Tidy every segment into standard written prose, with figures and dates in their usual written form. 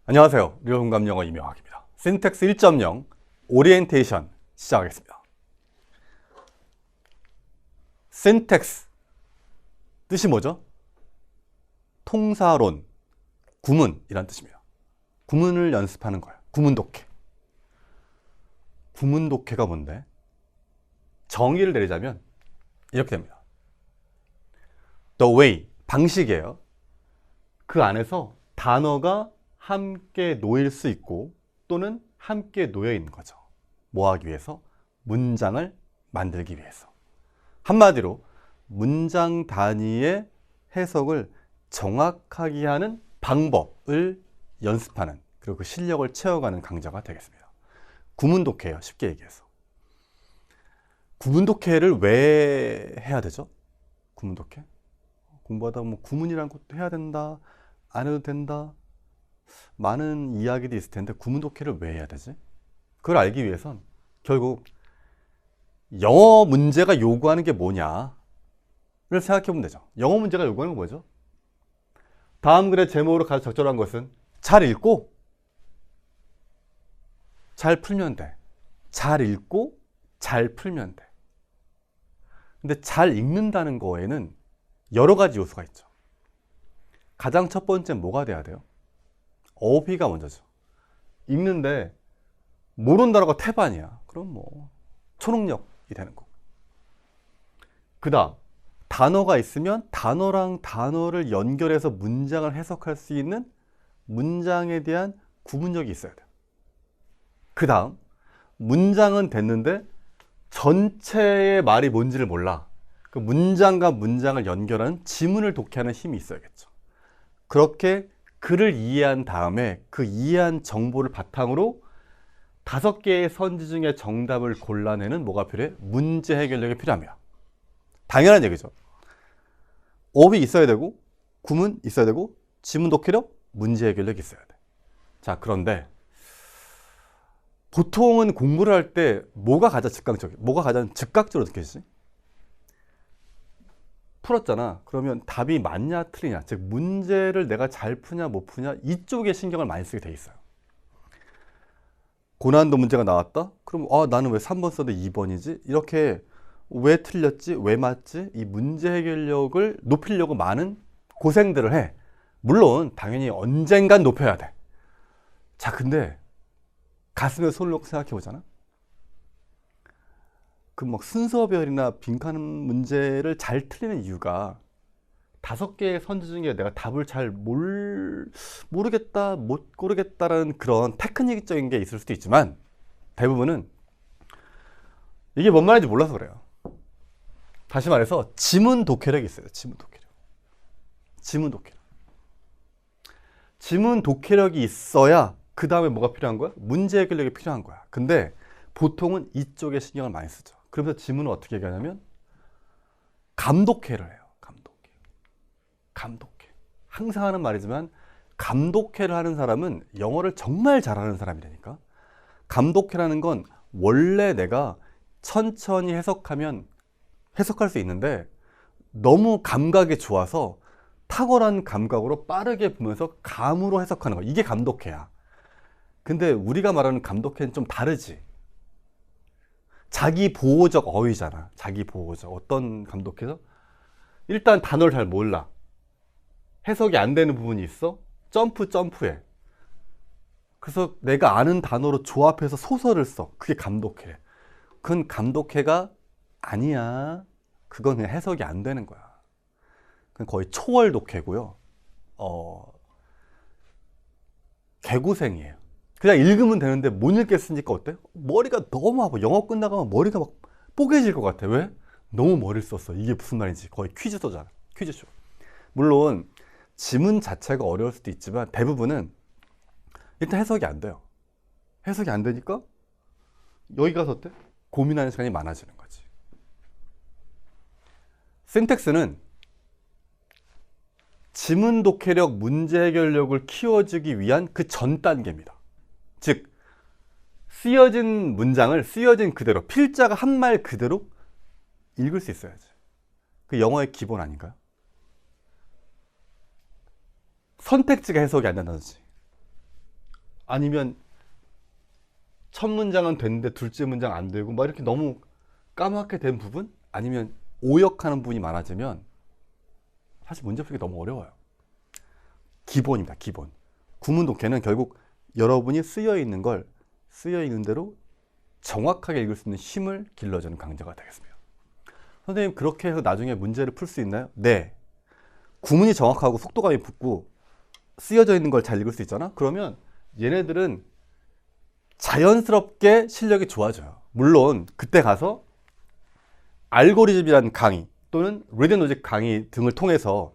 안녕하세요. 리얼공감 영어 이명학입니다. 신텍스 1.0 오리엔테이션 시작하겠습니다. 신텍스 뜻이 뭐죠? 통사론, 구문이란 뜻입니다. 구문을 연습하는 거예요. 구문독해. 구문독해가 뭔데? 정의를 내리자면 이렇게 됩니다. The way, 방식이에요. 그 안에서 단어가 함께 놓일 수 있고 또는 함께 놓여 있는 거죠. 뭐 하기 위해서? 문장을 만들기 위해서. 한마디로 문장 단위의 해석을 정확하게 하는 방법을 연습하는, 그리고 그 실력을 채워가는 강좌가 되겠습니다. 구문독해예요. 쉽게 얘기해서. 구문독해를 왜 해야 되죠? 구문독해? 공부하다 뭐 구문이란 것도 해야 된다, 안 해도 된다, 많은 이야기도 있을 텐데 구문독해를 왜 해야 되지? 그걸 알기 위해선 결국 영어 문제가 요구하는 게 뭐냐를 생각해 보면 되죠. 영어 문제가 요구하는 건 뭐죠? 다음 글의 제목으로 가장 적절한 것은 잘 읽고 잘 풀면 돼. 잘 읽고 잘 풀면 돼. 근데 잘 읽는다는 거에는 여러 가지 요소가 있죠. 가장 첫 번째는 뭐가 돼야 돼요? 어휘가 먼저죠. 읽는데 모르는 단어가 태반이야. 그럼 뭐 초능력이 되는 거고. 그 다음 단어가 있으면 단어랑 단어를 연결해서 문장을 해석할 수 있는 문장에 대한 구문력이 있어야 돼요. 그 다음 문장은 됐는데 전체의 말이 뭔지를 몰라. 그 문장과 문장을 연결하는 지문을 독해하는 힘이 있어야겠죠. 그렇게 글을 이해한 다음에 그 이해한 정보를 바탕으로 5개의 선지 중에 정답을 골라내는 뭐가 필요해? 문제 해결력이 필요합니다. 당연한 얘기죠. 어휘 있어야 되고, 구문 있어야 되고, 지문 독해력, 문제 해결력이 있어야 돼. 자, 그런데 보통은 공부를 할 때 뭐가 가장 즉각적으로 느껴지지? 풀었잖아. 그러면 답이 맞냐 틀리냐, 즉 문제를 내가 잘 푸냐 못 푸냐 이쪽에 신경을 많이 쓰게 돼 있어요. 고난도 문제가 나왔다? 그럼 나는 왜 3번 써도 2번이지? 이렇게 왜 틀렸지? 왜 맞지? 이 문제 해결력을 높이려고 많은 고생들을 해. 물론 당연히 언젠간 높여야 돼. 자, 근데 가슴에 손을 놓고 생각해 보잖아. 그 막 순서별이나 빈칸 문제를 잘 틀리는 이유가 5개의 선지 중에 내가 답을 잘 모르겠다, 못 고르겠다라는 그런 테크닉적인 게 있을 수도 있지만 대부분은 이게 뭔 말인지 몰라서 그래요. 다시 말해서 지문 독해력이 있어요. 지문 독해력. 지문 독해력. 지문 독해력이 있어야 그 다음에 뭐가 필요한 거야? 문제 해결력이 필요한 거야. 근데 보통은 이쪽에 신경을 많이 쓰죠. 그러면서 지문을 어떻게 얘기하냐면 감독해를 해요. 감독해. 항상 하는 말이지만 감독해를 하는 사람은 영어를 정말 잘하는 사람이라니까. 감독해라는 건 원래 내가 천천히 해석하면 해석할 수 있는데 너무 감각이 좋아서 탁월한 감각으로 빠르게 보면서 감으로 해석하는 거. 이게 감독해야. 근데 우리가 말하는 감독해는 좀 다르지. 자기 보호적 어휘잖아. 자기 보호적. 어떤 감독해서? 일단 단어를 잘 몰라. 해석이 안 되는 부분이 있어? 점프해. 그래서 내가 아는 단어로 조합해서 소설을 써. 그게 감독해. 그건 감독해가 아니야. 그건 그냥 해석이 안 되는 거야. 그건 거의 초월 독해고요. 개고생이에요. 그냥 읽으면 되는데 못 읽겠으니까 어때? 머리가 너무 아파. 영어 끝나가면 머리가 막 뽀개질 것 같아. 왜? 너무 머리를 썼어. 이게 무슨 말인지. 거의 퀴즈서잖아. 퀴즈쇼. 물론 지문 자체가 어려울 수도 있지만 대부분은 일단 해석이 안 돼요. 해석이 안 되니까 여기 가서 어때? 고민하는 시간이 많아지는 거지. 신텍스는 지문 독해력, 문제 해결력을 키워주기 위한 그 전 단계입니다. 즉 쓰여진 문장을 쓰여진 그대로, 필자가 한 말 그대로 읽을 수 있어야지. 그 영어의 기본 아닌가요? 선택지가 해석이 안 된다든지 아니면 첫 문장은 됐는데 둘째 문장 안 되고 막 이렇게 너무 까맣게 된 부분? 아니면 오역하는 부분이 많아지면 사실 문제 풀기 너무 어려워요. 기본입니다. 기본. 구문 독해는 결국 여러분이 쓰여 있는 걸 쓰여 있는 대로 정확하게 읽을 수 있는 힘을 길러주는 강좌가 되겠습니다. 선생님, 그렇게 해서 나중에 문제를 풀 수 있나요? 네. 구문이 정확하고 속도감이 붙고 쓰여져 있는 걸 잘 읽을 수 있잖아? 그러면 얘네들은 자연스럽게 실력이 좋아져요. 물론 그때 가서 알고리즘이라는 강의 또는 리딩 로직 강의 등을 통해서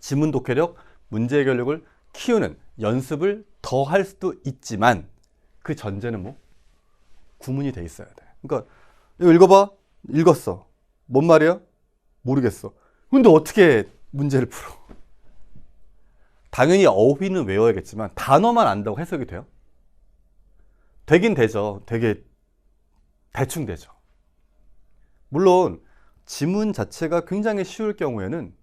지문 독해력, 문제 해결력을 키우는 연습을 더 할 수도 있지만 그 전제는 뭐? 구문이 돼 있어야 돼. 그러니까 이거 읽어봐. 읽었어. 뭔 말이야? 모르겠어. 근데 어떻게 문제를 풀어? 당연히 어휘는 외워야겠지만 단어만 안다고 해석이 돼요? 되긴 되죠. 되게 대충 되죠. 물론 지문 자체가 굉장히 쉬울 경우에는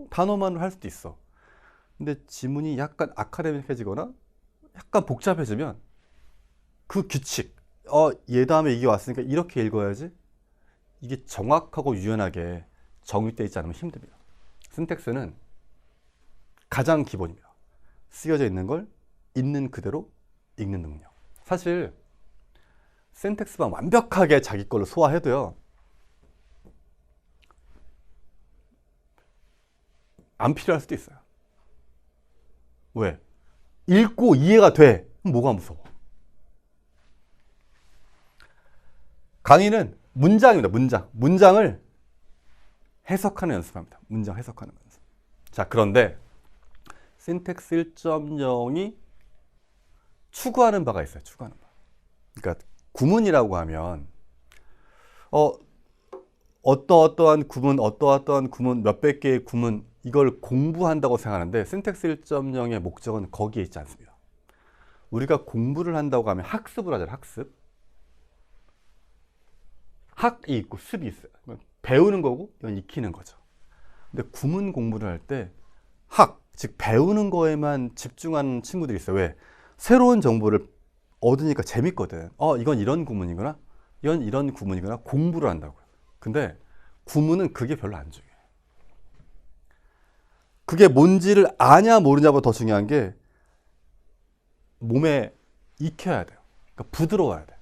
단어만으로 할 수도 있어. 근데 지문이 약간 아카데믹해지거나 약간 복잡해지면 그 규칙, 얘 다음에 이게 왔으니까 이렇게 읽어야지, 이게 정확하고 유연하게 정립되어 있지 않으면 힘듭니다. 신텍스는 가장 기본입니다. 쓰여져 있는 걸 있는 그대로 읽는 능력. 사실 신텍스만 완벽하게 자기 걸로 소화해도요, 안 필요할 수도 있어요. 왜? 읽고 이해가 돼. 그럼 뭐가 무서워? 강의는 문장입니다. 문장. 문장을 해석하는 연습합니다. 문장 해석하는 연습. 자, 그런데 신텍스 1.0이 추구하는 바가 있어요. 추구하는 바. 그러니까 구문이라고 하면 어떠한 구문, 몇백 개의 구문, 이걸 공부한다고 생각하는데 신텍스 1.0의 목적은 거기에 있지 않습니다. 우리가 공부를 한다고 하면 학습을 하잖아요. 학습. 학이 있고 습이 있어요. 배우는 거고 이건 익히는 거죠. 근데 구문 공부를 할 때 학, 즉 배우는 거에만 집중하는 친구들이 있어요. 왜? 새로운 정보를 얻으니까 재밌거든. 이건 이런 구문이구나. 이건 이런 구문이구나. 공부를 한다고요. 근데 구문은 그게 별로 안 중요해요. 그게 뭔지를 아냐 모르냐보다 더 중요한 게 몸에 익혀야 돼요. 그러니까 부드러워야 돼요.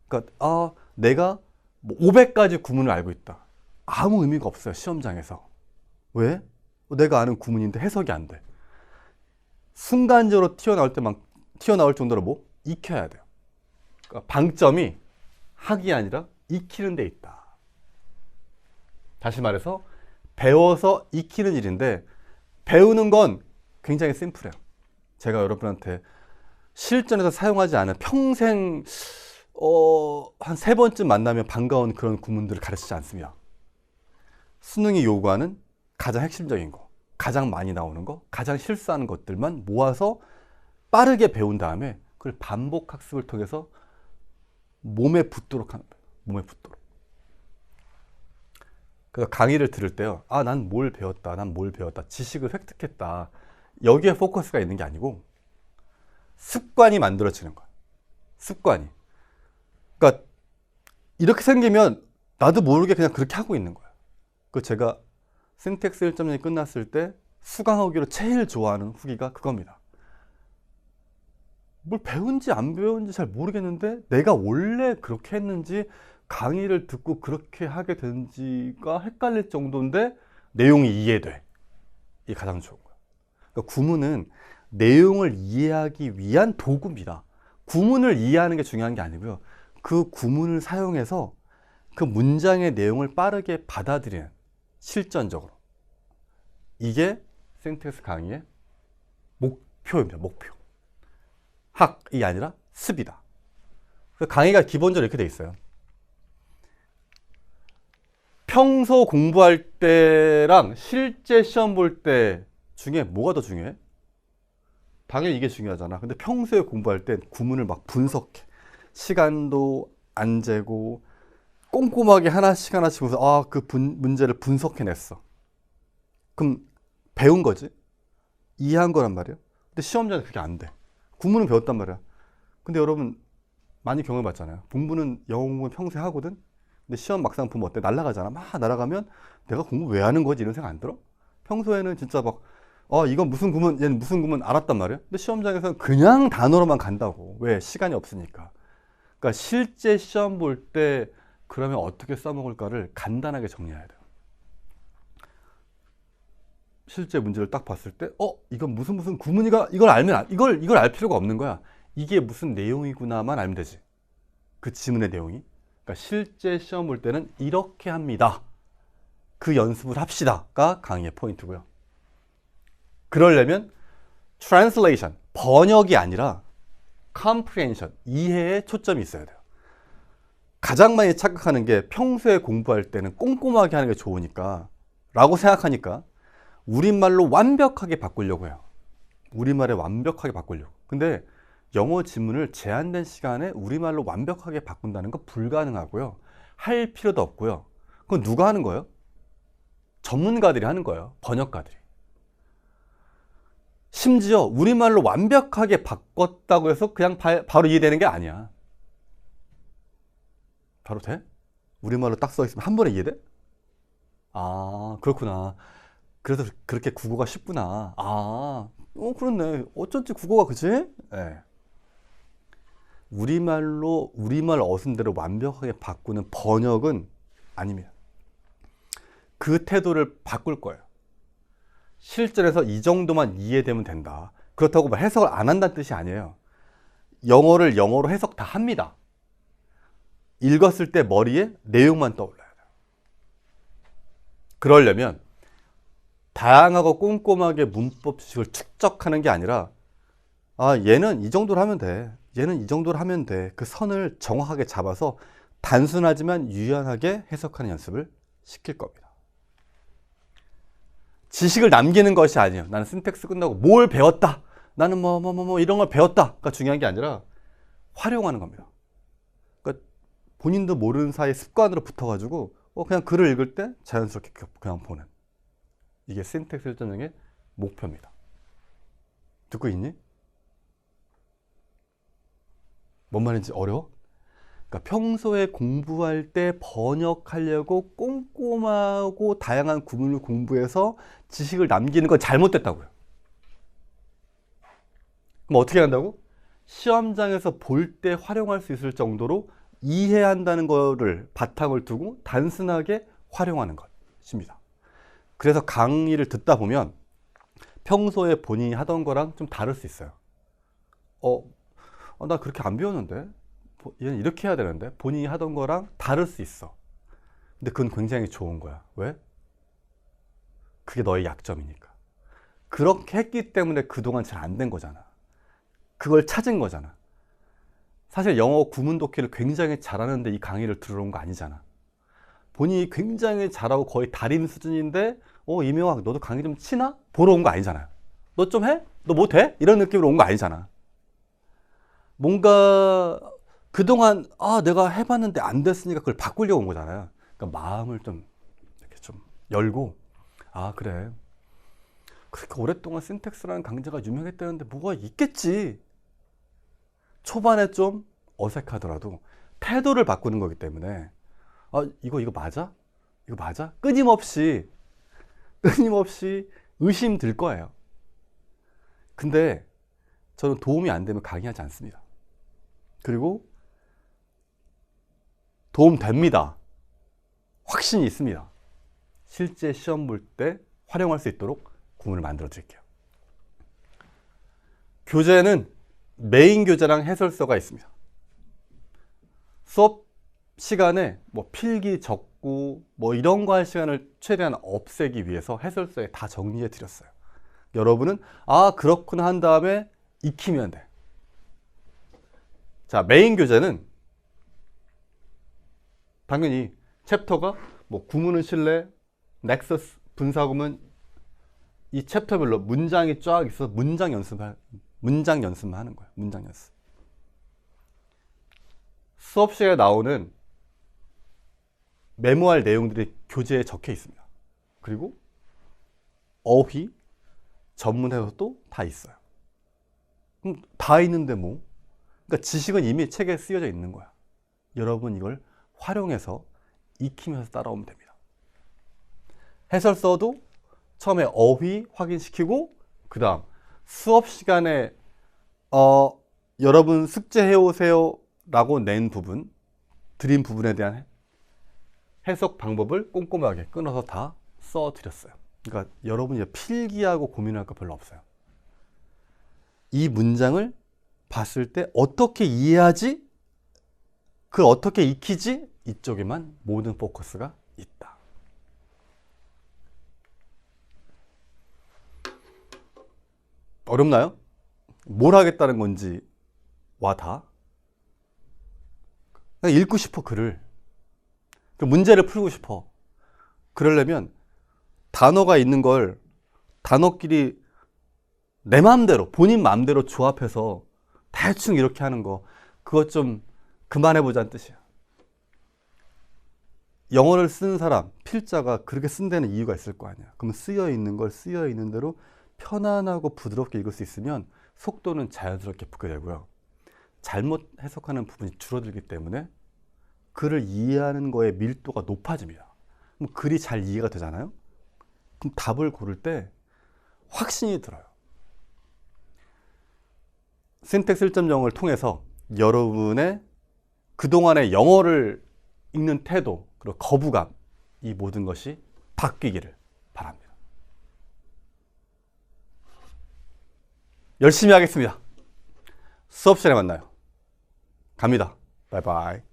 그러니까 내가 500가지 구문을 알고 있다. 아무 의미가 없어요. 시험장에서. 왜? 내가 아는 구문인데 해석이 안 돼. 순간적으로 튀어나올 정도로 뭐? 익혀야 돼요. 그러니까 방점이 학이 아니라 익히는 데 있다. 다시 말해서 배워서 익히는 일인데 배우는 건 굉장히 심플해요. 제가 여러분한테 실전에서 사용하지 않은 평생 한 3번쯤 만나면 반가운 그런 구문들을 가르치지 않습니다. 수능이 요구하는 가장 핵심적인 거, 가장 많이 나오는 거, 가장 실수하는 것들만 모아서 빠르게 배운 다음에 그걸 반복 학습을 통해서 몸에 붙도록 하는 거예요. 몸에 붙도록. 그래서 강의를 들을 때요, 난 뭘 배웠다, 지식을 획득했다, 여기에 포커스가 있는 게 아니고 습관이 만들어지는 거예요. 습관이. 그러니까 이렇게 생기면 나도 모르게 그냥 그렇게 하고 있는 거예요. 제가 신텍스 1.0이 끝났을 때 수강하기로 제일 좋아하는 후기가 그겁니다. 뭘 배운지 안 배운지 잘 모르겠는데 내가 원래 그렇게 했는지 강의를 듣고 그렇게 하게 된지가 헷갈릴 정도인데 내용이 이해돼. 이게 가장 좋은 거예요. 그러니까 구문은 내용을 이해하기 위한 도구입니다. 구문을 이해하는 게 중요한 게 아니고요. 그 구문을 사용해서 그 문장의 내용을 빠르게 받아들이는, 실전적으로. 이게 신텍스 강의의 목표입니다. 목표. 학이 아니라 습이다. 강의가 기본적으로 이렇게 돼 있어요. 평소 공부할 때랑 실제 시험 볼 때 중에 뭐가 더 중요해? 당연히 이게 중요하잖아. 근데 평소에 공부할 때 구문을 막 분석해. 시간도 안 재고 꼼꼼하게 하나씩 보면서 그 문제를 분석해냈어. 그럼 배운 거지? 이해한 거란 말이야. 근데 시험 전에 그게 안 돼. 구문은 배웠단 말이야. 근데 여러분 많이 경험해 봤잖아요. 공부는 영어 공부는 평소에 하거든. 근데 시험 막상 보면 어때? 날아가잖아. 막 날아가면 내가 공부 왜 하는 거지? 이런 생각 안 들어? 평소에는 진짜 막 이건 무슨 구문, 얘는 무슨 구문 알았단 말이야. 근데 시험장에서는 그냥 단어로만 간다고. 왜? 시간이 없으니까. 그러니까 실제 시험 볼 때 그러면 어떻게 써먹을까를 간단하게 정리해야 돼요. 실제 문제를 딱 봤을 때, 이건 무슨 구문이가, 이걸 알면, 이걸 알 필요가 없는 거야. 이게 무슨 내용이구나만 알면 되지. 그 지문의 내용이. 그러니까 실제 시험 볼 때는 이렇게 합니다. 그 연습을 합시다가 강의의 포인트고요. 그러려면 translation, 번역이 아니라 comprehension, 이해에 초점이 있어야 돼요. 가장 많이 착각하는 게 평소에 공부할 때는 꼼꼼하게 하는 게 좋으니까 라고 생각하니까 우리말로 완벽하게 바꾸려고 해요. 우리말에 완벽하게 바꾸려고. 근데 영어 지문을 제한된 시간에 우리말로 완벽하게 바꾼다는 건 불가능하고요. 할 필요도 없고요. 그건 누가 하는 거예요? 전문가들이 하는 거예요. 번역가들이. 심지어 우리말로 완벽하게 바꿨다고 해서 그냥 바로 이해되는 게 아니야. 바로 돼? 우리말로 딱 써 있으면 한 번에 이해돼? 아, 그렇구나. 그래서 그렇게 국어가 쉽구나. 그렇네. 어쩐지 국어가 그치? 네. 우리말 어순대로 완벽하게 바꾸는 번역은 아닙니다. 그 태도를 바꿀 거예요. 실전에서 이 정도만 이해되면 된다. 그렇다고 해석을 안 한다는 뜻이 아니에요. 영어를 영어로 해석 다 합니다. 읽었을 때 머리에 내용만 떠올라야 돼요. 그러려면 다양하고 꼼꼼하게 문법 지식을 축적하는 게 아니라 얘는 이 정도로 하면 돼. 얘는 이 정도로 하면 돼. 그 선을 정확하게 잡아서 단순하지만 유연하게 해석하는 연습을 시킬 겁니다. 지식을 남기는 것이 아니에요. 나는 신텍스 끝나고 뭘 배웠다. 나는 이런 걸 배웠다가 중요한 게 아니라 활용하는 겁니다. 그러니까 본인도 모르는 사이에 습관으로 붙어가지고 그냥 글을 읽을 때 자연스럽게 그냥 보는. 이게 신텍스 1.0의 목표입니다. 듣고 있니? 뭔 말인지 어려워? 그러니까 평소에 공부할 때 번역하려고 꼼꼼하고 다양한 구문을 공부해서 지식을 남기는 건 잘못됐다고요. 그럼 어떻게 한다고? 시험장에서 볼 때 활용할 수 있을 정도로 이해한다는 거를 바탕을 두고 단순하게 활용하는 것입니다. 그래서 강의를 듣다 보면 평소에 본인이 하던 거랑 좀 다를 수 있어요. 나 그렇게 안 배웠는데? 얘는 이렇게 해야 되는데? 본인이 하던 거랑 다를 수 있어. 근데 그건 굉장히 좋은 거야. 왜? 그게 너의 약점이니까. 그렇게 했기 때문에 그동안 잘 안 된 거잖아. 그걸 찾은 거잖아. 사실 영어 구문 독해를 굉장히 잘하는데 이 강의를 들으러 온 거 아니잖아. 본인이 굉장히 잘하고 거의 달인 수준인데 이명학 너도 강의 좀 치나? 보러 온 거 아니잖아요. 너 좀 해? 너 뭐 돼? 이런 느낌으로 온 거 아니잖아. 뭔가 그동안 내가 해봤는데 안 됐으니까 그걸 바꾸려고 온 거잖아요. 그러니까 마음을 좀 이렇게 좀 열고 그래. 그렇게 오랫동안 신텍스라는 강좌가 유명했다는데 뭐가 있겠지. 초반에 좀 어색하더라도 태도를 바꾸는 거기 때문에 이거 맞아? 이거 맞아? 끊임없이 의심 들 거예요. 근데 저는 도움이 안 되면 강의하지 않습니다. 그리고 도움 됩니다. 확신이 있습니다. 실제 시험 볼 때 활용할 수 있도록 구문을 만들어 드릴게요. 교재는 메인 교재랑 해설서가 있습니다. 수업 시간에 필기 적고 이런 거 할 시간을 최대한 없애기 위해서 해설서에 다 정리해 드렸어요. 여러분은 그렇구나 한 다음에 익히면 돼. 자, 메인 교재는 당연히 챕터가 구문은 신뢰, 넥서스, 분사구문 이 챕터별로 문장이 쫙 있어서 문장 연습만 하는 거예요. 문장 연습. 수업 시간에 나오는 메모할 내용들이 교재에 적혀 있습니다. 그리고 어휘, 전문 해석도 다 있어요. 다 있는데 뭐. 그러니까 지식은 이미 책에 쓰여져 있는 거야. 여러분 이걸 활용해서 익히면서 따라오면 됩니다. 해설 써도 처음에 어휘 확인시키고 그 다음 수업 시간에 여러분 숙제해 오세요 라고 낸 부분, 드린 부분에 대한 해석 방법을 꼼꼼하게 끊어서 다 써드렸어요. 그러니까 여러분이 필기하고 고민할 거 별로 없어요. 이 문장을 봤을 때 어떻게 이해하지? 그 어떻게 익히지? 이쪽에만 모든 포커스가 있다. 어렵나요? 뭘 하겠다는 건지 와 다. 그냥 읽고 싶어 글을. 그 문제를 풀고 싶어. 그러려면 단어가 있는 걸 단어끼리 내 마음대로 본인 마음대로 조합해서 대충 이렇게 하는 거 그것 좀 그만해보자는 뜻이야. 영어를 쓰는 사람, 필자가 그렇게 쓴 데는 이유가 있을 거 아니야. 그럼 쓰여 있는 걸 쓰여 있는 대로 편안하고 부드럽게 읽을 수 있으면 속도는 자연스럽게 붙게 되고요. 잘못 해석하는 부분이 줄어들기 때문에 글을 이해하는 거에 밀도가 높아집니다. 그럼 글이 잘 이해가 되잖아요. 그럼 답을 고를 때 확신이 들어요. 신텍스 1.0을 통해서 여러분의 그동안의 영어를 읽는 태도, 그리고 거부감, 이 모든 것이 바뀌기를 바랍니다. 열심히 하겠습니다. 수업 시간에 만나요. 갑니다. 바이바이.